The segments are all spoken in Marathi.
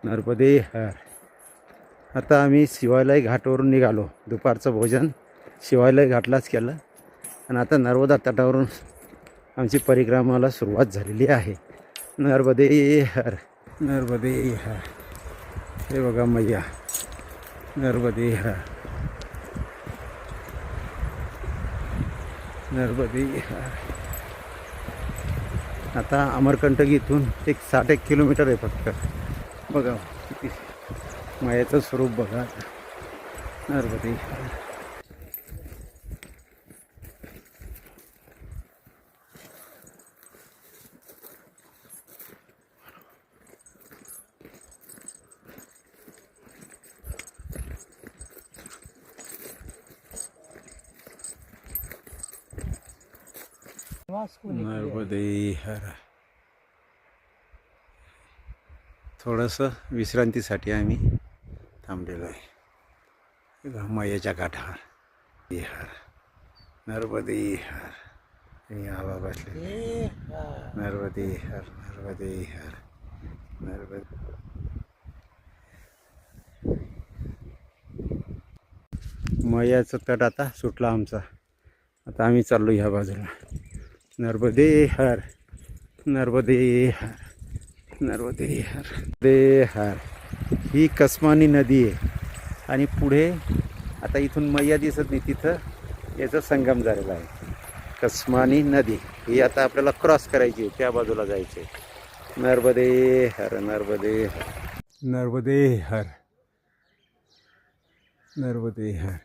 नर्मदे हर. आता आम्ही शिवालय घाटावरून निघालो. दुपारचं भोजन शिवालय घाटलाच केलं आणि आता नर्मदा तटावरून आमची परिक्रमाला सुरुवात झालेली आहे. नर्मदे हर, नर्मदे हर. हे बघा मैया, नर्मदे हर, नर्मदे हर. आता अमरकंटक इथून 60 किलोमीटर आहे फक्त. बघा किती मायाचं स्वरूप बघा. नर्मदे हर. नर्मदे हर. थोडंसं विश्रांतीसाठी आम्ही थांबलेलो आहे मैयाच्या काठावर. हर, नर्मदे हर. हे आबा बसले. नर्मदे हर, नर्मदे हर, नर्मदे. मैयाचा तट आता सुटला आमचा. आता आम्ही चाललो ह्या बाजूला. नर्मदे हर, नर्मदे हर, नर्मदे हर, दे हर. ही कसमानी नदी आहे आणि पुढे आता इथून मैया दिसत नाही, तिथं याचा संगम झालेला आहे. कसमानी नदी ही आता आपल्याला क्रॉस करायची आहे, त्या बाजूला जायचे. नर्मदे हर, नर्मदे हर, नर्मदे हर, नर्मदे हर.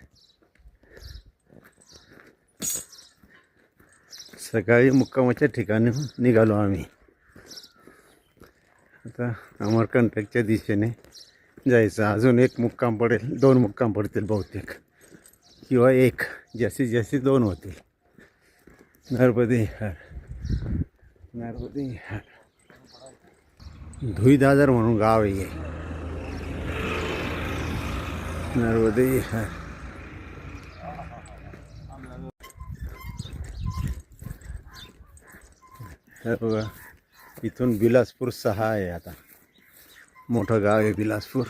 सकाळी मुक्कामाच्या ठिकाणी निघालो आम्ही. आता अमरकंटकच्या दिशेने जायचं. अजून एक मुक्काम पडेल, 2 मुक्काम पडतील बहुतेक, किंवा एक, जास्तीत जास्त 2 होतील. नर्मदे हर, नर्मदे हर. धुईदादर म्हणून गाव आहे. नर्मदे हर. हे बघा इथून बिलासपूर 6 आहे. आता मोठं गाव आहे बिलासपूर.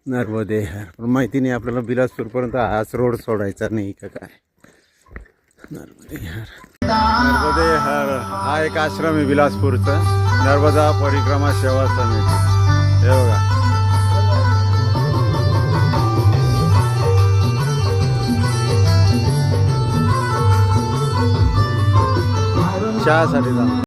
नर्मदे हर. पण माहिती नाही आपल्याला बिलासपूरपर्यंत हाच रोड सोडायचा नाही का काय. नर्मदे हर, नर्मदे हर. हा एक आश्रम आहे बिलासपूरचा, नर्मदा परिक्रमा सेवा समिती. हे बघा चहासाठी जा.